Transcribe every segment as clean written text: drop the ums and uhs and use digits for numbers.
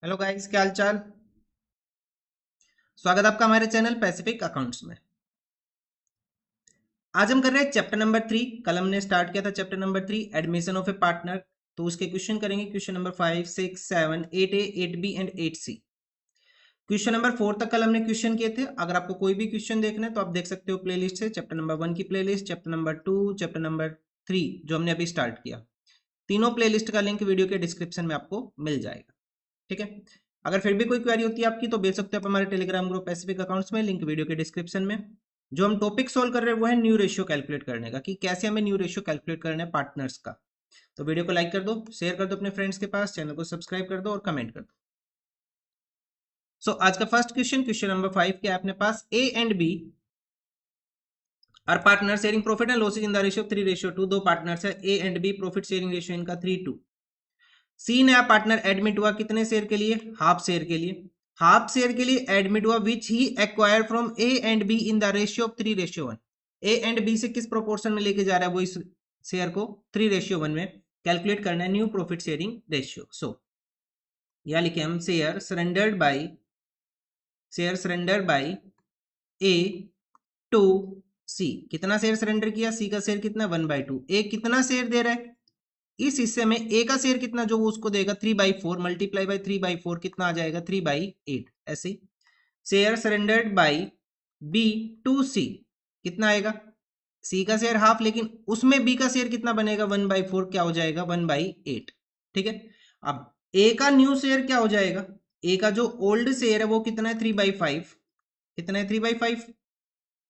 Hello guys, क्या हाल चाल। स्वागत है आपका हमारे चैनल पैसिफिक अकाउंट्स में। आज हम कर रहे हैं चैप्टर नंबर 3। कल हमने स्टार्ट किया था chapter number 3 admission of A partner. तो उसके क्वेश्चन करेंगे, question number 5, 6, 7, 8A, 8B and 8C। Question number 4 तक कल हमने क्वेश्चन किए थे। अगर आपको कोई भी क्वेश्चन देखना है तो आप देख सकते हो प्लेलिस्ट से। चैप्टर नंबर 1 की playlist, chapter number 2, chapter number 3 जो हमने अभी स्टार्ट किया। तीनों प्लेलिस्ट का लिंक वीडियो के डिस्क्रिप्शन में आपको मिल जाएगा। ठीक है। अगर फिर भी कोई क्वेरी होती है आपकी तो भेज सकते हो आप हमारे टेलीग्राम ग्रुप पैसिफिक अकाउंट्स में, लिंक वीडियो के डिस्क्रिप्शन में। जो हम टॉपिक सोल्व कर रहे हैं वो है न्यू रेशियो कैलकुलेट करने का, कि कैसे हमें न्यू रेशियो कैलकुलेट करना है पार्टनर्स का। तो वीडियो को लाइक कर दो, शेयर कर दो अपने फ्रेंड्स के पास, चैनल को सब्सक्राइब कर दो और कमेंट कर दो। आज का फर्स्ट क्वेश्चन, क्वेश्चन नंबर 5 क्या है अपने पास। A and B are partner sharing profit and losses in the ratio 3:2। दो पार्टनर्स है ए and B, profit sharing ratio इनका 3:2। सी नया पार्टनर एडमिट हुआ कितने शेयर के लिए, हाफ शेयर के लिए। हाफ शेयर के लिए एडमिट हुआ which he acquire from A and B in the ratio of 3:1। A and B से किस प्रोपोर्शन में लेके जा रहा है वो इस शेयर को, 3:1 में। कैलकुलेट करना है न्यू प्रॉफिट शेयरिंग रेशियो। या लिखे हम share surrender by A to C. कितना शेयर सरेंडर किया, सी का शेयर कितना, 1/2। ए कितना शेयर दे रहा है, इस हिस्से में ए का शेयर कितना जो वो उसको देगा, 3/4 मल्टीप्लाई बाई 3/4 कितना आ जाएगा, 3/8। ऐसे share surrendered by B to C कितना आएगा, सी का शेयर हाफ, लेकिन उसमें बी का शेयर कितना बनेगा, 1/4 क्या हो जाएगा, 1/8। ठीक है। अब ए का न्यू शेयर क्या हो जाएगा, ए का जो ओल्ड शेयर है वो कितना है, 3/5। कितना है, 3/5।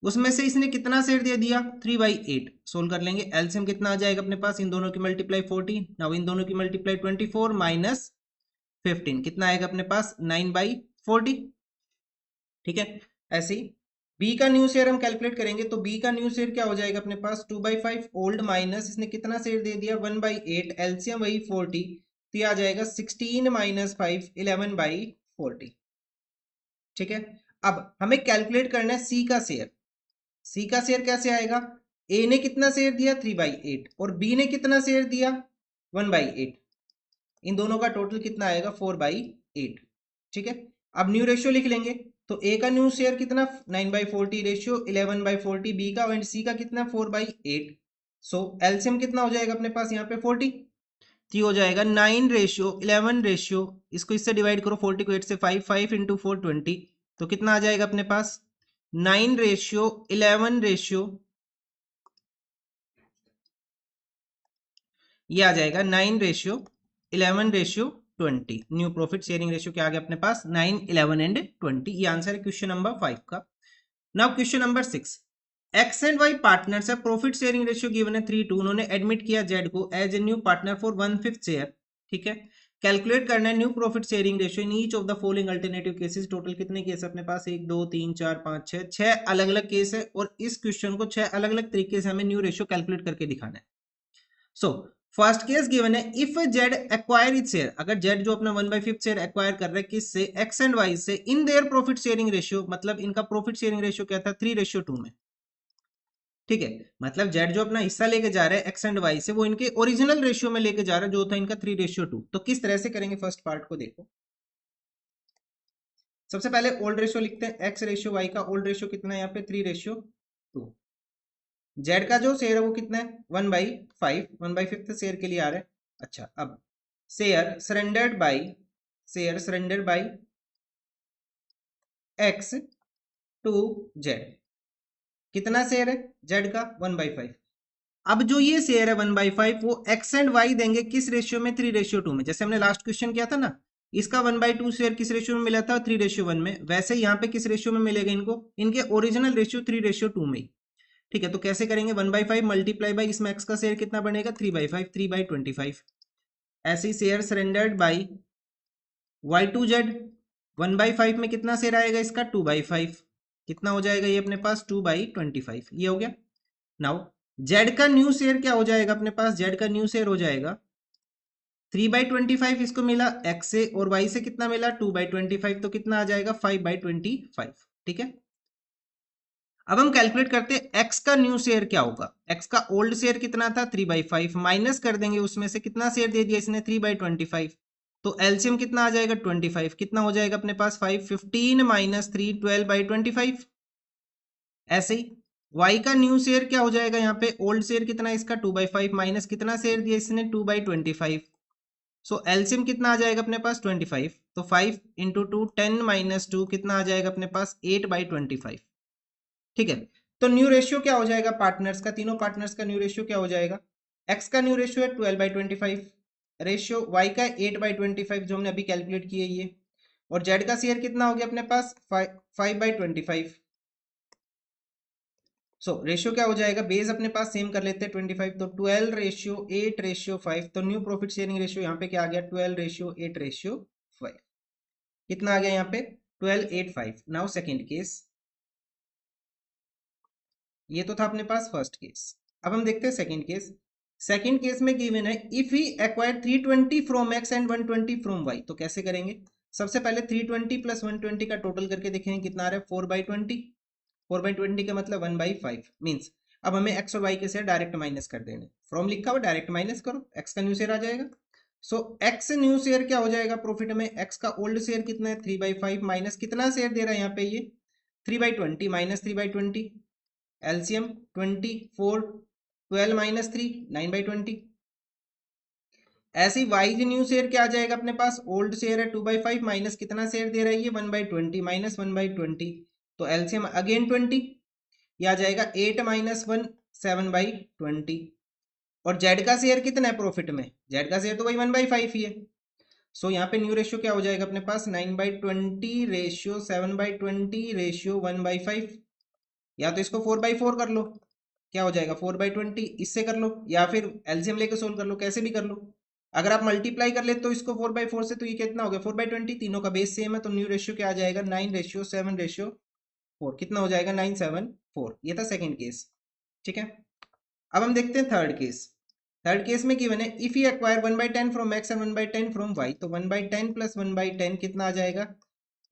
उसमें से इसने कितना शेयर दे दिया, 3/8। सोल्व कर लेंगे, एलसीएम कितना आ जाएगा अपने पास, इन दोनों की मल्टीप्लाई 40, नाउ इन दोनों की मल्टीप्लाई 24 माइनस 15 कितना आएगा अपने पास, 9/40। ठीक है। ऐसे ही बी का न्यू शेयर हम कैलकुलेट करेंगे, तो बी का न्यू शेयर क्या हो जाएगा अपने पास, 2/5 ओल्ड माइनस इसने कितना शेयर दे दिया, 1/8, एलसीएम वही 40, तो ये आ जाएगा 16 माइनस 5, 11/40। ठीक है। अब हमें कैलकुलेट करना है सी का शेयर। सी का शेयर कैसे आएगा, ए ने कितना शेयर दिया, 3/8, और बी ने कितना शेयर दिया, 1/8। इन दोनों का टोटल कितना आएगा, 4/8। ठीक है। अब न्यू रेशियो लिख लेंगे, तो ए का न्यू शेयर कितना, 9/40 रेशियो 11/40, बी का एंड सी का कितना, 4/8। एलसीएम कितना हो जाएगा अपने पास यहाँ पे, 40। तो हो जाएगा 9:11 रेशियो, इसको इससे डिवाइड करो, 40 को 8 से, 5 5 इंटू 4 20। तो कितना आ जाएगा अपने पास, 9:11 रेशियो, ये आ जाएगा 9:11:20। न्यू प्रॉफिट शेयरिंग रेशियो क्या आ गया अपने पास, 9, 11 एंड 20। ये आंसर है क्वेश्चन नंबर 5 का। Now question number 6, x and y partners है, प्रॉफिट शेयरिंग रेशियो गिवन है 3:2। उन्होंने एडमिट किया जेड को as a new partner for 1/5 share. ठीक है। कैलकुलेट करना है new profit sharing ratio in each of the following alternative cases. Total कितने केस अपने पास, 1 2 3 4 5 6, 6 अलग अलग केस है, और इस क्वेश्चन को 6 अलग अलग तरीके से हमें न्यू रेशियो कैलकुलेट करके दिखाना है। फर्स्ट केस गिवन है, if Z acquire it share, अगर जेड जो अपना 1/5 शेयर एक्वायर कर रहा है किससे, एक्स एंड वाई से, in their profit sharing ratio, मतलब इनका प्रॉफिट शेयरिंग रेशियो क्या था, 3:2 में। ठीक है। मतलब जेड जो अपना हिस्सा लेके जा रहा है एक्स एंड वाई से, वो इनके ओरिजिनल रेशियो में लेके जा रहा है जो था इनका 3:2। तो किस तरह से करेंगे, फर्स्ट पार्ट को देखो। सबसे पहले ओल्ड रेशियो लिखते हैं, एक्स रेशियो वाई का ओल्ड रेशियो कितना है यहाँ पे, 3:2। जेड का जो शेयर है वो कितना है, 1/5, 1/5 शेयर के लिए आ रहा है। अच्छा, अब share surrendered by x to z. कितना शेयर है जेड का, 1/5। अब जो ये शेयर है 1/5 वो एक्स एंड वाई देंगे किस रेशियो में, 3:2 में। जैसे हमने लास्ट क्वेश्चन किया था ना, इसका 1/2 शेयर किस रेशियो में मिला था, 3:1 में। वैसे यहाँ पे किस रेशियो में मिलेगा इनको, इनके ओरिजिनल रेशियो 3:2 में ही। ठीक है। तो कैसे करेंगे, 1/5 मल्टीप्लाई बाई इसमें एक्स का शेयर कितना बनेगा, 3/5, 3/25। ऐसे ही share surrendered by Y to Z, 1/5 में कितना शेयर आएगा इसका, 2/5। कितना हो जाएगा ये अपने पास, 2/25। ये हो गया। नाउ जेड का न्यू शेयर क्या हो जाएगा अपने पास, जेड का न्यू शेयर हो जाएगा 3/25, इसको मिला एक्स से, और वाई से कितना मिला, 2/25। तो कितना आ जाएगा, 5/25। ठीक है। अब हम कैलकुलेट करते हैं एक्स का न्यू शेयर क्या होगा। एक्स का ओल्ड शेयर कितना था, 3/5, माइनस कर देंगे उसमें से कितना शेयर दे दिया इसने, 3/25। तो एलसीएम कितना आ जाएगा 25, कितना हो जाएगा अपने पास 5, 15 माइनस 3 12/25। ऐसे ही y का न्यू शेयर क्या हो जाएगा, यहाँ पे ओल्ड शेयर कितना है इसका 2/5 माइनस कितना शेयर दिया इसने 2/25। सो एलसीएम कितना आ जाएगा अपने पास 25, तो 5 इंटू 2 10 माइनस 2 कितना आ जाएगा अपने पास 8/25। ठीक है, तो न्यू रेशियो क्या हो जाएगा पार्टनर्स का, तीनों पार्टनर्स का न्यू रेशियो क्या हो जाएगा, एक्स का न्यू रेशियो है 12/25, रेशियो वाई का 8/25 जो हमने अभी कैलकुलेट किए ये, और जेड का शेयर कितना हो गया अपने पास 5/25। सो रेशियो क्या हो जाएगा, बेस अपने पास सेम कर लेते हैं 25, तो 12:8:5, तो न्यू प्रॉफिट शेयरिंग रेशियो यहाँ पे क्या आ गया 12:8:5, कितना आ गया यहाँ पे 12:8:5। नाउ सेकेंड केस, ये तो था अपने पास फर्स्ट केस। अब हम देखते हैं सेकंड केस। सेकंड केस में गिवन है if he acquire 320 from x and 120 from y, तो कैसे करेंगे, सबसे पहले 320 प्लस 120 का टोटल करके देखेंगे कितना आ रहा है 4/20, 4/20 का मतलब 1/5 मीन्स अब हमें एक्स और वाई के शेयर डायरेक्ट माइनस कर देने, फ्रॉम लिखा हुआ डायरेक्ट माइनस करो, एक्स का न्यू शेयर आ जाएगा। सो एक्स न्यू शेयर क्या हो जाएगा प्रॉफिट में, एक्स का ओल्ड शेयर कितना है 3/5 माइनस कितना शेयर दे रहा है यहाँ पे ये 3/20 माइनस 3/20, एलसीएम 24, 12 माइनस 3 9/20। ऐसे ही वाई न्यू शेयर क्या आ जाएगा अपने पास, ओल्ड शेयर है 2/5 माइनस कितना शेयर दे रहा है ये 1/20 माइनस 1/20, तो एलसीएम अगेन 20, ये आ जाएगा 8 माइनस 1 7/20। और जेड का शेयर कितना है प्रॉफिट में, जेड का शेयर तो वही 1/5 ही है। सो यहाँ पे न्यू रेशियो क्या हो जाएगा अपने पास 9/20 रेशियो 7/20 रेशियो 1/5, या तो इसको 4/4 कर लो, क्या हो जाएगा 4/20, इससे कर लो या फिर एलसीएम लेके सोल्व कर लो, कैसे भी कर लो। अगर आप मल्टीप्लाई कर ले तो इसको 4/4 से, तो ये कितना हो गया 4/20, तीनों का बेस सेम है, तो न्यू रेशियो क्या आ जाएगा 9:7:4, कितना हो जाएगा 974। ये था सेकंड केस। ठीक है, अब हम देखते हैं थर्ड केस। थर्ड केस में गिवन है if you acquire 1/10 from x and 1/10 from y, तो 1/10 प्लस 1/10 कितना आ जाएगा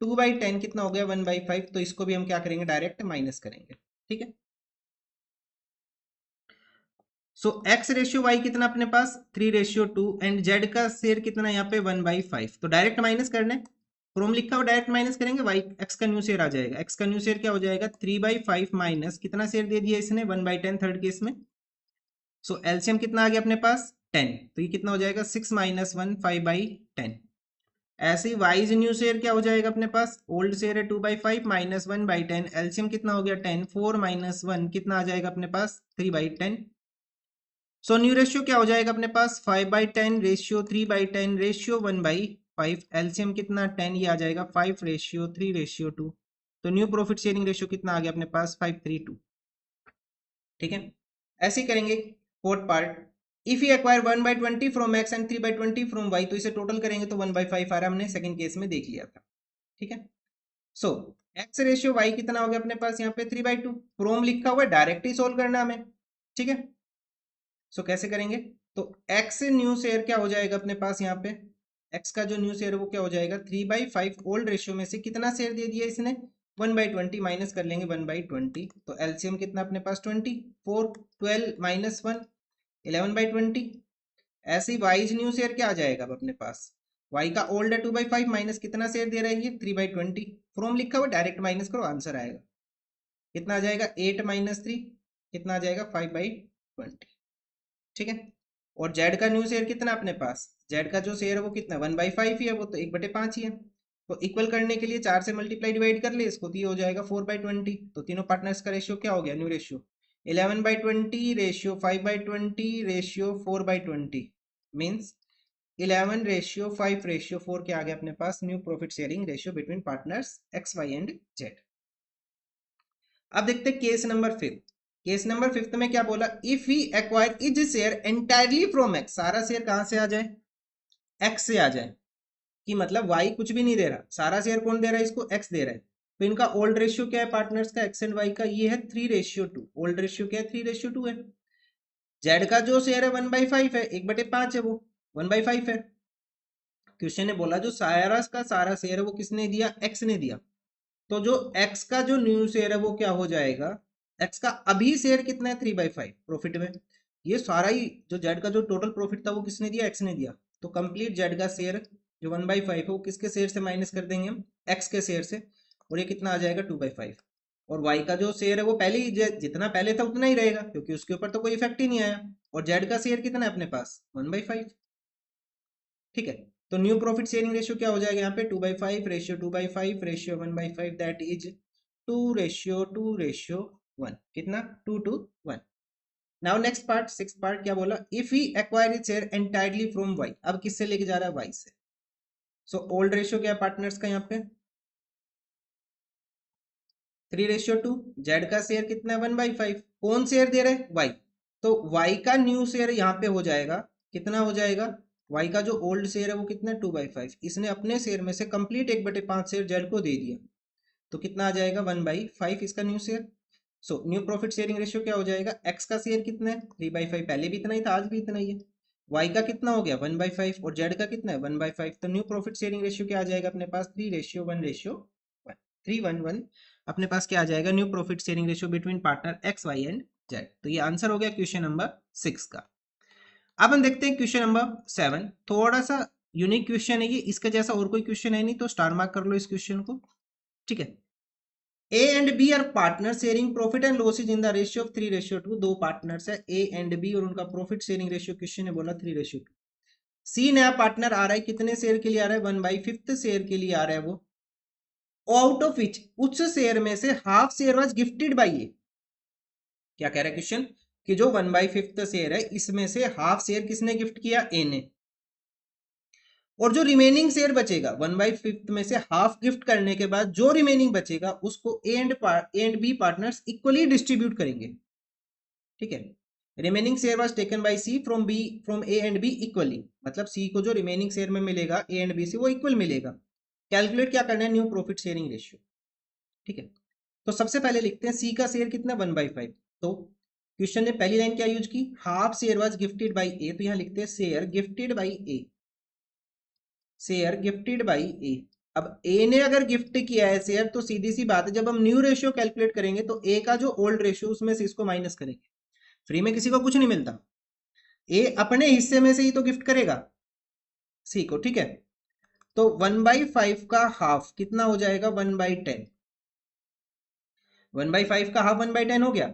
2/10, कितना हो गया 1/5, तो इसको भी हम क्या करेंगे डायरेक्ट माइनस करेंगे। ठीक है, सो एक्स रेशियो वाई कितना अपने पास 3:2 एंड जेड का शेयर कितना यहाँ पे 1/5, तो डायरेक्ट माइनस करना है, फ्रॉम लिखा हुआ डायरेक्ट माइनस करेंगे, वाई एक्स का न्यू शेयर आ जाएगा, एक्स का न्यू शेयर क्या हो जाएगा 3/5 माइनस कितना शेयर दे दिया इसने 1/10 थर्ड केस में। सो एलसीएम कितना आ गया अपने पास 10, तो ये कितना हो जाएगा 6 माइनस 1 5/10। ऐसे ही वाइज न्यू शेयर क्या हो जाएगा अपने पास, ओल्ड शेयर है 2/5 माइनस 1/10, एलसीएम कितना हो गया 10, 4 माइनस 1 कितना आ जाएगा अपने पास 3/10। सो न्यू रेशियो क्या हो जाएगा अपने पास 5/10 रेशियो 3/10 रेशियो 1/5, एलसीएम कितना 10, ये आ जाएगा 5:3:2, तो न्यू प्रॉफिट शेयरिंग रेशियो कितना आ गया अपने पास 5:3:2। ठीक है, ऐसे ही करेंगे fourth part, if you acquire 1/20 from x and 3/20 from y, तो इसे टोटल करेंगे तो 1/5 आ रहा है, हमने सेकंड केस में देख लिया था। ठीक है, सो एक्स रेशियो वाई कितना हो गया अपने पास यहाँ पे 3/2, फ्रॉम लिखा हुआ है डायरेक्ट ही सोल्व करना हमें। ठीक है, सो कैसे करेंगे, तो एक्स न्यू शेयर क्या हो जाएगा अपने पास यहाँ पे, एक्स का जो न्यू शेयर है वो क्या हो जाएगा 3/5, ओल्ड रेशियो में से कितना शेयर दे दिया इसने 1/20 माइनस कर लेंगे 1/20, तो एलसीएम कितना अपने पास 20, 4 12 माइनस 1 11/20। ऐसे ही वाई न्यू शेयर क्या आ जाएगा अब अपने पास, वाई का ओल्ड है 2/5 माइनस कितना शेयर दे रहा है ये 3/20, फ्रॉम लिखा हुआ डायरेक्ट माइनस करो आंसर आएगा, कितना आ जाएगा 8 माइनस 3, कितना आ जाएगा 5/20। ठीक है, और जेड का न्यू शेयर कितना अपने पास, जेड का जो शेयर है वो कितना 1/5 ही है, वो तो 1/5 ही है, तो इक्वल करने के लिए 4 से मल्टीप्लाई डिवाइड कर ले इसको, तो ये हो जाएगा 4/20, तो तीनों पार्टनर्स का रेशियो क्या हो गया new ratio 11/20 ratio 5/20 ratio 4/20, means 11:5:4 क्या आ गया अपने पास new profit sharing ratio between partners x Y and Z. अब देखते हैं केस नंबर 5। केस नंबर 5 में क्या बोला, if he acquire is share entirely from x, सारा शेयर कहां से आ जाए एक्स से आ जाए, कि मतलब वाई कुछ भी नहीं दे रहा, सारा शेयर कौन दे रहा है इसको एक्स दे रहा है, तो इनका ओल्ड रेशियो क्या है पार्टनर्स का एक्स एंड वाई का, ये है 3:2, ओल्ड रेशियो क्या है 3:2 है। जेड का जो शेयर है 1/5 है, 1/5 है, वो 1/5 है। क्वेश्चन ने बोला जो सारा का सारा शेयर है वो किसने दिया एक्स ने दिया, तो जो एक्स का जो न्यू शेयर है वो क्या हो जाएगा, एक्स का अभी शेयर कितना है 3/5 प्रॉफिट में, ये सारा ही जो जेड का जो टोटल प्रॉफिट था वो किसने दिया एक्स ने दिया, तो कंप्लीट जेड का शेयर जो 1/5 है वो किसके शेयर से माइनस कर देंगे हम, x के शेयर से, और ये कितना आ जाएगा 2/5। और y का जो शेयर है वो पहले ही जितना पहले था उतना ही रहेगा, क्योंकि उसके ऊपर तो कोई इफेक्ट ही नहीं आया। और z का शेयर कितना है अपने पास 1/5। ठीक है, तो न्यू प्रॉफिट शेयरिंग रेशियो क्या हो जाएगा यहाँ पे 2/5 रेशियो 2/5 रेशियो 1/5, दैट इज 2:2:1, कितना 2:1। Now next part, six part क्या बोला, if he acquire it share entirely from y, अब किससे लेके जा रहा है, वाई से। सो ओल्ड रेशियो क्या है पार्टनर्स का यहाँ पे 3:2, जेड का शेयर कितना है 1/5, कौन शेयर दे रहा है, वाई। तो वाई का न्यू शेयर यहाँ पे हो जाएगा, कितना हो जाएगा, वाई का जो ओल्ड शेयर है वो कितना है 2/5, इसने अपने शेयर में से कंप्लीट 1/5 शेयर जेड को दे दिया, तो कितना आ जाएगा 1/5 इसका new share. So new profit sharing ratio क्या हो जाएगा, एक्स का शेयर कितना है 3/5, पहले भी इतना ही था आज भी इतना ही है, वाई का कितना हो गया 1/5 और जेड का कितना है 1/5, तो न्यू प्रॉफिट शेयरिंग रेशियो क्या आ जाएगा अपने पास 3:1:1, 3:1:1 अपने पास क्या आ जाएगा new profit sharing ratio between partner x Y and z. तो ये आंसर हो गया क्वेश्चन नंबर 6 का। अब हम देखते हैं क्वेश्चन नंबर 7, थोड़ा सा यूनिक क्वेश्चन है ये, इसके जैसा और कोई क्वेश्चन है नहीं, तो स्टार मार्क कर लो इस क्वेश्चन को। ठीक है, ए and B are partner sharing profit and losses in the ratio of 3:2, दो पार्टनर्स है ए एंड बी और उनका प्रॉफिट शेयरिंग रेशियो क्वेश्चन ने बोला 3:2। सी नया पार्टनर आ रहा है, कितने शेयर के लिए आ रहा है 1/5 शेयर के लिए आ रहा है वो, आउट ऑफ विच उस शेयर में से half share was gifted by A. क्या कह रहा है क्वेश्चन कि जो 1/5 शेयर है इसमें से हाफ शेयर किसने गिफ्ट किया, ए ने, और जो रिमेनिंग शेयर बचेगा 1/5 में से हाफ गिफ्ट करने के बाद जो रिमेनिंग बचेगा उसको A and B partners equally distribute करेंगे। ठीक है, remaining share was taken by C from A and B equally, मतलब सी को जो रिमेनिंग शेयर में मिलेगा ए एंड बी से वो इक्वल मिलेगा। कैलकुलेट क्या करना है, न्यू प्रॉफिट शेयरिंग रेशियो। ठीक है, तो सबसे पहले लिखते हैं सी का शेयर कितना 1/5, तो क्वेश्चन ने पहली लाइन क्या यूज की, half share was gifted by A, तो यहां लिखते हैं share gifted by A, share gifted by A. अब ए ने अगर गिफ्ट किया है शेयर तो सीधी सी बात है, जब हम न्यू रेशियो कैलकुलेट करेंगे तो ए का जो ओल्ड रेशियो उसमें से इसको माइनस करेंगे, फ्री में किसी को कुछ नहीं मिलता, ए अपने हिस्से में से ही तो गिफ्ट करेगा सी को। ठीक है, तो 1/5 का हाफ कितना हो जाएगा 1/10, 1/5 का हाफ 1/10 हो गया।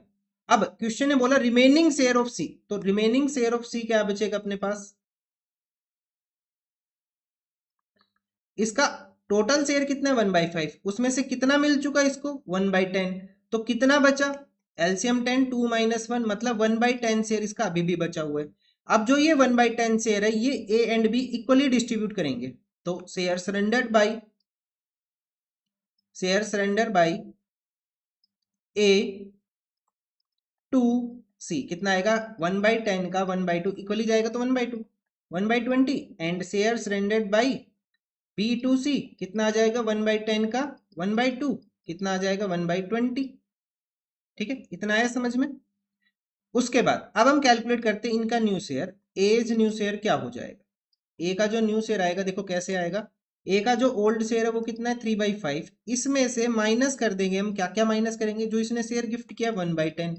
अब क्वेश्चन ने बोला रिमेनिंग शेयर ऑफ सी, तो रिमेनिंग शेयर ऑफ सी क्या बचेगा अपने पास, इसका टोटल शेयर कितना है 1/5, उसमें से कितना मिल चुका इसको 1/10, तो कितना बचा, एलसीएम 10 2 - 1 मतलब 1/10 शेयर इसका अभी भी बचा हुआ है। अब जो ये 1/10 शेयर है ये A and B equally distribute करेंगे, तो share surrender by A to C कितना आएगा 1/10 का 1/2 इक्वली जाएगा तो 1/2 1/20, and share surrendered by B to C कितना आ जाएगा 1/10 का 1/2 कितना आ जाएगा 1/20। ठीक है, इतना आया समझ में। उसके बाद अब हम कैलकुलेट करते हैं इनका new share, as new share क्या हो जाएगा, ए का जो न्यू शेयर आएगा देखो कैसे आएगा, ए का जो ओल्ड शेयर है वो कितना है 3/5, इसमें से माइनस कर देंगे हम, क्या क्या माइनस करेंगे, जो इसने शेयर गिफ्ट किया 1/10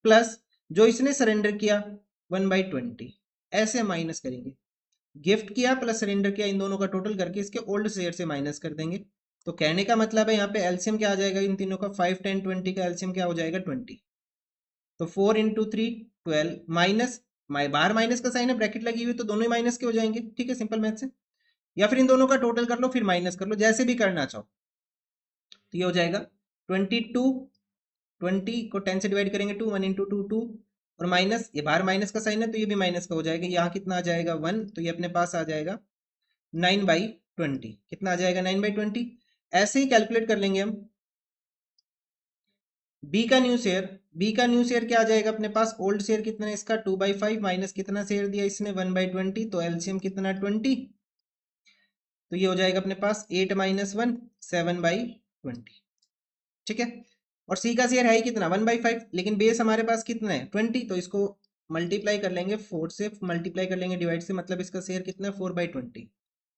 प्लस जो इसने सरेंडर किया 1/20, ऐसे माइनस करेंगे, गिफ्ट किया प्लस सरेंडर किया इन दोनों का टोटल करके इसके ओल्ड शेयर से माइनस कर देंगे। तो कहने का मतलब है यहाँ पे एलसीएम क्या आ जाएगा इन तीनों का 5 10 20 का एलसीएम क्या हो जाएगा 20, तो 4 × 3 12 माइनस बाहर माइनस का साइन है ब्रैकेट लगी हुई तो दोनों ही माइनस के हो जाएंगे। ठीक है, सिंपल मैथ से, या फिर इन दोनों का टोटल कर लो फिर माइनस कर लो, जैसे भी करना चाहो। तो ये हो जाएगा 22, 20 को 10 से डिवाइड करेंगे 2 1 × 2 2, और माइनस ये बाहर माइनस का साइन है तो ये भी माइनस का हो जाएगा, यहाँ कितना आ जाएगा 1, तो ये अपने पास आ जाएगा 9/20, कितना आ जाएगा 9/20। ऐसे ही कैलकुलेट कर लेंगे हम बी का न्यू शेयर, बी का न्यू शेयर क्या आ जाएगा अपने पास, ओल्ड शेयर कितना है इसका 2/5 माइनस कितना शेयर दिया इसने 1/20, तो एलसीएम कितना 20, तो ये हो जाएगा अपने पास 8 - 1 7/20। ठीक है, और सी का शेयर है ही कितना 1/5, लेकिन बेस हमारे पास कितना है 20, तो इसको मल्टीप्लाई कर लेंगे 4 से, मल्टीप्लाई कर लेंगे डिवाइड से, मतलब इसका शेयर कितना है 4/20।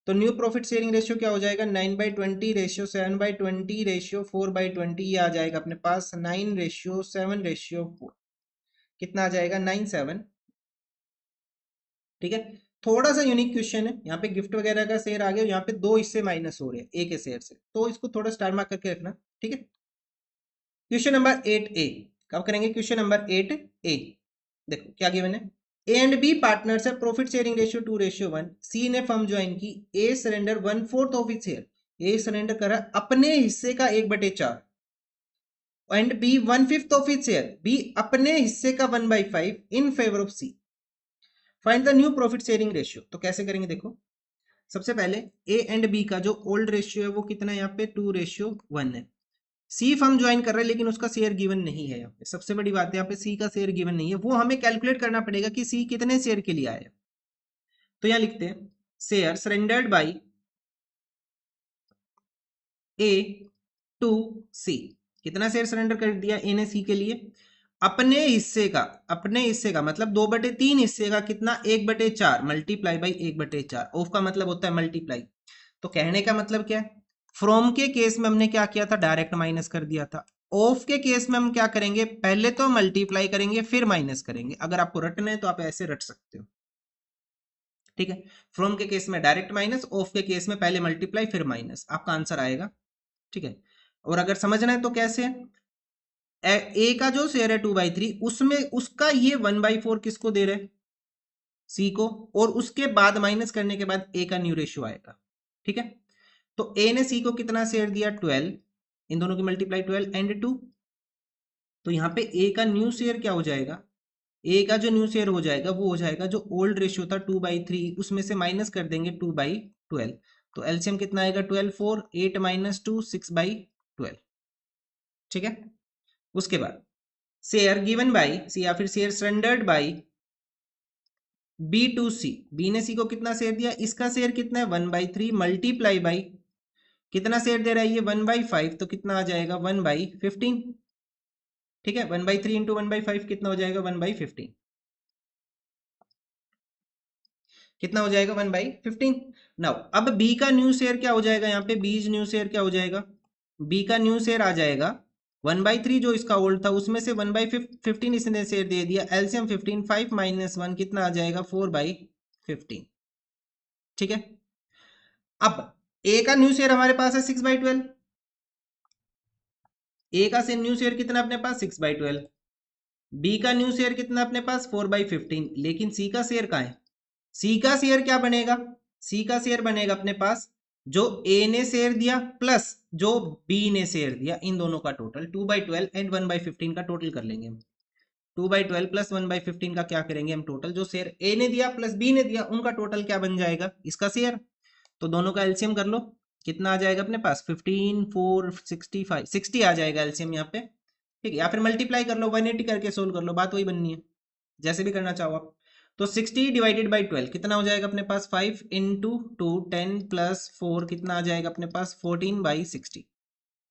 तो न्यू प्रॉफिट शेयरिंग रेशियो क्या हो जाएगा 9/20 रेशियो 7/20 रेशियो 4/20, ये आ जाएगा अपने पास 9:7:4, कितना आ जाएगा 9/7। ठीक है, थोड़ा सा यूनिक क्वेश्चन है, यहाँ पे गिफ्ट वगैरह का शेयर आ गया, यहाँ पे 2 हिस्से माइनस हो रहे हैं ए के शेयर से, तो इसको थोड़ा स्टार मार्क करके रखना, ठीक है। क्वेश्चन नंबर 8A, कब करेंगे क्वेश्चन नंबर 8A। देखो क्या गिवन है, ए एंड बी पार्टनर्स है, प्रॉफिट शेयरिंग रेशियो 2:1। सी ने फर्म ज्वाइन की, A surrender 1/4 of its share, A surrender करा अपने हिस्से का 1/4 and B 1/5 of its share, B अपने हिस्से का 1/5 in favour of C. Find the new profit sharing ratio. तो कैसे करेंगे, देखो सबसे पहले ए एंड बी का जो ओल्ड रेशियो है वो कितना है, यहाँ पे 2:1 है। सी फर्म ज्वाइन कर रहा है लेकिन उसका शेयर गिवन नहीं है, यहाँ पे सबसे बड़ी बात है, यहाँ पे सी का शेयर गिवन नहीं है, वो हमें कैलकुलेट करना पड़ेगा कि सी कितने शेयर के लिए आया। तो यहाँ लिखते हैं share surrendered by A to C, कितना शेयर सरेंडर कर दिया ए ने सी के लिए, अपने हिस्से का मतलब 2/3 हिस्से का कितना, 1/4 मल्टीप्लाई बाई 1/4। ऑफ का मतलब होता है मल्टीप्लाई। तो कहने का मतलब क्या है, फ्रॉम के केस में हमने क्या किया था, डायरेक्ट माइनस कर दिया था। ऑफ के केस में हम क्या करेंगे, पहले तो मल्टीप्लाई करेंगे फिर माइनस करेंगे। अगर आपको रटना है तो आप ऐसे रट सकते हो, ठीक है। फ्रॉम के केस में डायरेक्ट माइनस, ऑफ के केस में पहले मल्टीप्लाई फिर माइनस, आपका आंसर आएगा, ठीक है। और अगर समझना है तो कैसे है, ए का जो शेयर है 2/3, उसमें उसका ये 1/4 किसको दे रहे हैं, सी को, और उसके बाद माइनस करने के बाद ए का न्यू रेशियो आएगा, ठीक है। तो ए ने सी को कितना शेयर दिया, 12, इन दोनों की मल्टीप्लाई 12 एंड 2। तो यहाँ पे ए का न्यू शेयर क्या हो जाएगा, ए का जो न्यू शेयर हो जाएगा वो हो जाएगा जो ओल्ड रेशियो था 2/3, उसमें से माइनस कर देंगे 2/12। तो एलसीएम कितना आएगा, 12 4 8 - 2 6/12, ठीक है। उसके बाद शेयर गिवन बाई सी, या फिर share surrendered by B to C, B ने सी को कितना शेयर दिया, इसका शेयर कितना है 1/3 मल्टीप्लाई बाई कितना शेयर दे रहा है ये 1/5, तो कितना आ जाएगा 1/15, ठीक है। 1/3 इंटू 1/5 कितना हो जाएगा 1/15, कितना हो जाएगा 1/15। नाउ अब बी का न्यू शेयर क्या हो जाएगा, यहाँ पे बीज न्यू शेयर क्या हो जाएगा, बी का न्यू शेयर आ जाएगा 1/3 जो इसका ओल्ड था, उसमें से 1/15 इसने शेयर दे दिया, एलसीएम 15, 5 - 1 कितना आ जाएगा 4/15, ठीक है। अब ए का न्यू शेयर हमारे पास है 6/12, ए का से न्यू शेयर कितना अपने पास 6/12, बी का न्यू शेयर कितना अपने पास 4/15, लेकिन सी का शेयर कहाँ है, सी का शेयर क्या बनेगा, सी का शेयर बनेगा अपने पास जो ए ने शेयर दिया प्लस जो बी ने शेयर दिया, इन दोनों का टोटल 2/12 एंड 1/15 का टोटल कर लेंगे हम। 2/12 प्लस 1/15 का क्या करेंगे हम, टोटल जो शेयर ए ने दिया प्लस बी ने दिया उनका टोटल क्या बन जाएगा, इसका शेयर। तो दोनों का एलसीएम कर लो, कितना आ जाएगा अपने पास 15 4 65 60 आ जाएगा एलसीएम यहाँ पे, ठीक है। या फिर मल्टीप्लाई कर लो 180 करके सोल्व कर लो, बात वही बननी है, जैसे भी करना चाहो आप। तो 60 डिवाइडेड बाई 12 कितना हो जाएगा अपने पास 5 इंटू 2 10 प्लस 4 कितना आ जाएगा अपने पास 14/60,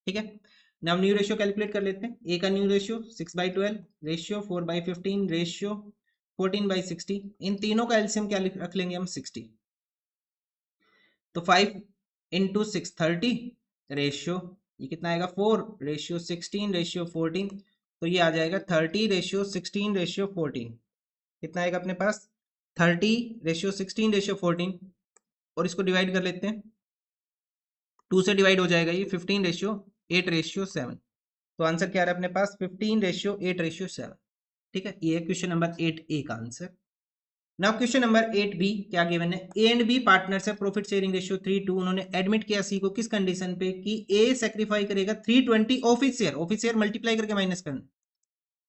ठीक है। नाउ न्यू रेशियो कैलकुलेट कर लेते हैं, ए का न्यू रेशियो 6/12, रेशियो 4/15, रेशियो 14/60, इन तीनों का एलसीएम क्या रख लेंगे हम 60। तो 5 इंटू 6 30, रेशियो ये कितना आएगा 4, रेशियो 16, रेशियो 14, तो ये आ जाएगा 30/16/14, कितना आएगा अपने पास 30/16/14, और इसको डिवाइड कर लेते हैं, 2 से डिवाइड हो जाएगा ये 15/8/7, तो आंसर क्या आ रहा है अपने पास 15/8/7, ठीक है। ये है क्वेश्चन नंबर 8A का answer. Now question number 8B क्या गिवन है, ए एंड बी पार्टनर्स है, प्रॉफिट शेयरिंग रेशियो 3:2, उन्होंने एडमिट किया सी को किस कंडीशन पे कि ए सेक्रीफाई करेगा 320 of his share, of his share multiply करके माइनस करना,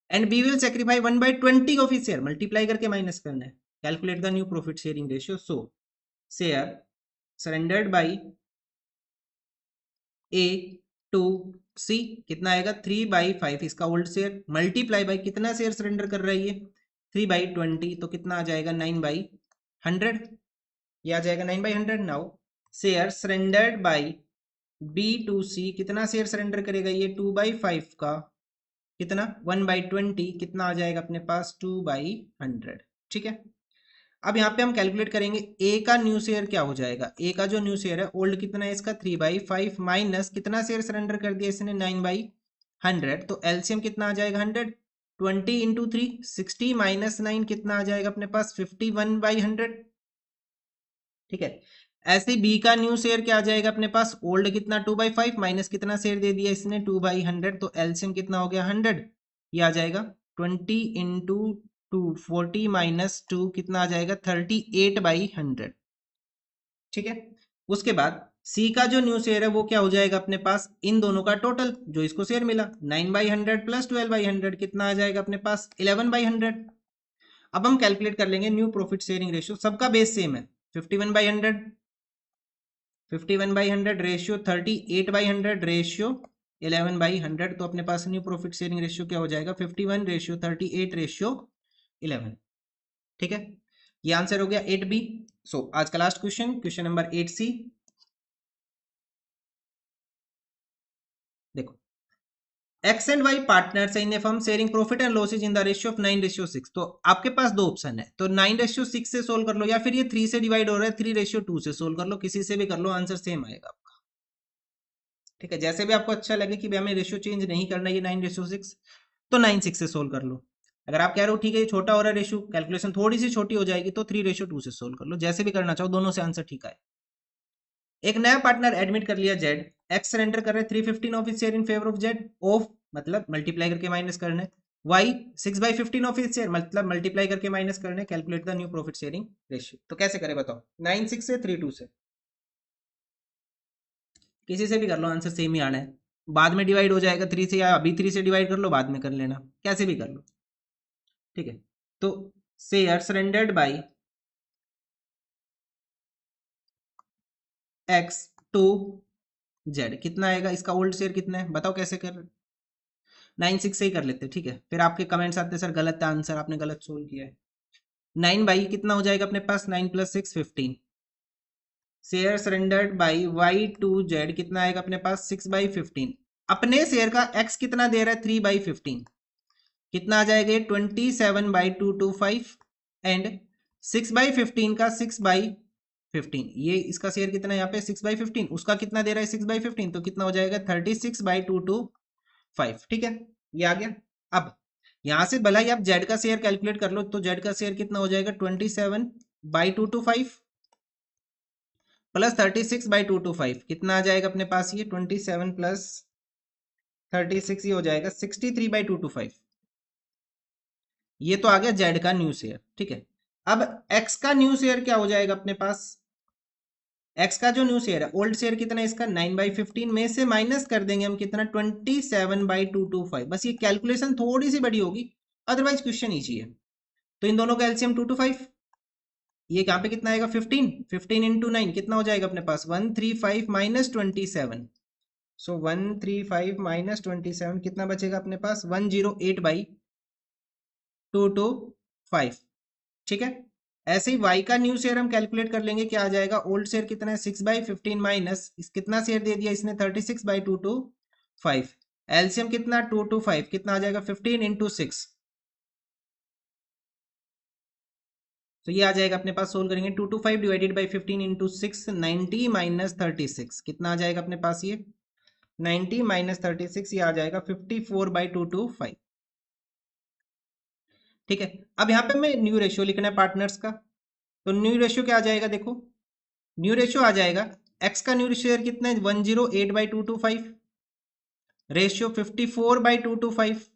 and B will sacrifice 1/20 of his share multiply करके माइनस करना है। Calculate the new profit sharing ratio. So share surrendered by A to C कितना आएगा 3/5, इसका old share multiply by कितना share surrender कर रही है 3/20, तो कितना आ जाएगा 9/100, ये आ जाएगा 9/100। Now share surrendered by B to C, कितना शेयर सरेंडर करेगा ये 2/5 का कितना 1/20, कितना आ जाएगा अपने पास 2/100, ठीक है। अब यहाँ पे हम कैलकुलेट करेंगे ए का न्यू शेयर क्या हो जाएगा, ए का जो न्यू शेयर है ओल्ड कितना है इसका 3/5 माइनस कितना शेयर सरेंडर कर दिया इसने 9/100, तो एलसीएम कितना आ जाएगा 100, 20 इंटू 3 60 - 9 कितना आ जाएगा अपने पास 51/100, ठीक है। ऐसे ही बी का न्यू शेयर क्या आ जाएगा अपने पास, ओल्ड कितना 2/5 माइनस कितना शेयर दे दिया इसने 2/100, तो एलसीएम कितना हो गया 100, ये आ जाएगा 20 इंटू 2 40 माइनस 2 कितना आ जाएगा 38/100। ठीक है। उसके बाद सी का जो न्यू शेयर है वो क्या हो जाएगा अपने पास, इन दोनों का टोटल जो इसको शेयर मिला 9/100 प्लस 12/100 कितना आ जाएगा अपने पास 11/100। अब हम कैलकुलेट कर लेंगे न्यू प्रॉफिट शेयरिंग रेशियो, सबका बेस सेम है 51/100, 51/100 रेशियो 38/100 रेशियो 11/100, तो अपने पास न्यू प्रॉफिट शेयरिंग रेशियो क्या हो जाएगा 51 रेशियो 38 रेशियो 11। ठीक है, ये आंसर हो गया 8B। सो आज का last question, question number 8C। देखो, x and y partners in a firm sharing profit and losses in the ratio of 9:6। तो आपके पास दो ऑप्शन है, तो 9:6 से सोल्व कर लो, या फिर ये 3 से डिवाइड हो रहा है 3:2 से सोल्व कर लो, किसी से भी कर लो, आंसर सेम आएगा आपका। ठीक है, जैसे भी आपको अच्छा लगे कि भाई हमें रेशियो चेंज नहीं करना ये 9:6, तो 9:6 से सोल्व कर लो। अगर आप कह रहे हो ठीक है ये छोटा हो रहा है रेशियो, कैलकुलेशन थोड़ी सी छोटी हो जाएगी, तो 3:2 से सोल्व कर लो, जैसे भी करना चाहो, दोनों से आंसर ठीक आए। एक नया पार्टनर एडमिट कर लिया जेड, एक्स सरेंडर कर रहे 315 of his share in favour of Z, of मतलब मल्टीप्लाई करके माइनस करने, वाई 6/15 ऑफ हिज शेयर मतलब मल्टीप्लाई करके माइनस करने, calculate the new profit sharing ratio. तो कैसे करें बताओ, 9:6 से 3:2 से, किसी से भी कर लो, आंसर सेम ही आना है। बाद में डिवाइड हो जाएगा 3 से, या अभी 3 से डिवाइड कर लो, बाद में कर लेना, कैसे भी कर लो। ठीक है, तो share surrendered by x to z कितना आएगा, इसका ओल्ड शेयर कितना है बताओ, कैसे कर 9:6 से ही कर लेते, ठीक है। फिर आपके कमेंट्स आते सर गलत है आंसर, आपने गलत सोल्व किया है। 9 कितना हो जाएगा अपने पास, 9 + 6 15। Share surrendered by Y to z कितना आएगा अपने पास 6/15। अपने शेयर का एक्स कितना दे रहा है 3/15, कितना आ जाएगा 27/225, एंड 6/15 का 6/15, ये इसका शेयर कितना है यहाँ पे 6/15, उसका कितना दे रहा है 6/15, तो कितना हो जाएगा 36/225। ठीक है, ये आ गया। अब यहां से भला ही आप जेड का शेयर कैलकुलेट कर लो, तो जेड का शेयर कितना हो जाएगा 27/225 प्लस 36/225, कितना आ जाएगा अपने पास ये 27 प्लस 36, ये हो जाएगा 63/225। ये तो आ गया जेड का न्यू शेयर। ठीक है, अब एक्स का न्यू शेयर क्या हो जाएगा अपने पास, एक्स का जो न्यू शेयर है, ओल्ड शेयर कितना है इसका 9/15, में से माइनस कर देंगे हम कितना 27/225। बस ये कैलकुलेशन थोड़ी सी बड़ी होगी, अदरवाइज क्वेश्चन ईजी है। तो इन दोनों का एलसीएम 225, ये यहाँ पे कितना आएगा 15, 15 इंटू 9 कितना हो जाएगा अपने पास 135 माइनस 27। सो 135 माइनस 27 कितना बचेगा अपने पास 108/225। ठीक है, ऐसे ही y का न्यू शेयर हम कैलकुलेट कर लेंगे, क्या आ जाएगा, ओल्ड शेयर कितना है 6/15 माइनस इस कितना शेयर दे दिया इसने 36/225, एलसीएम कितना 225, कितना आ जाएगा 15 इंटू 6। तो ये आ जाएगा अपने पास, सोल्व करेंगे 225 डिवाइडेड बाई 15 इंटू 6, 90 माइनस 36 कितना आ जाएगा अपने पास, ये 90 माइनस 36, ये आ जाएगा 54/225। ठीक है, अब यहाँ पे हमें न्यू रेशियो लिखना है पार्टनर्स का, तो न्यू रेशियो क्या आ जाएगा, देखो न्यू रेशियो आ जाएगा, एक्स का न्यू शेयर कितना है 108/225, रेशियो 54/225,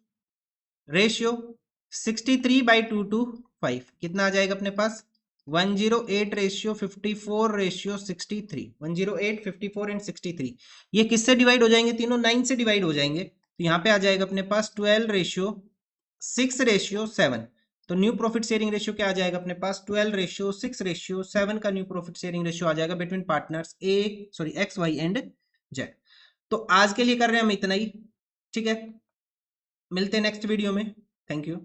रेशियो 63/225, कितना आ जाएगा अपने पास 108 रेशियो 54 रेशियो 63, 108 54 एंड 63। ये किससे डिवाइड हो जाएंगे, तीनों 9 से डिवाइड हो जाएंगे, तो यहाँ पे आ जाएगा अपने पास 12:6:7। तो न्यू प्रॉफिट शेयरिंग रेशियो क्या आ जाएगा अपने पास 12:6:7 का न्यू प्रॉफिट शेयरिंग रेशियो आ जाएगा between partners x Y and z. तो आज के लिए कर रहे हैं हम इतना ही। ठीक है, मिलते हैं नेक्स्ट वीडियो में। Thank you.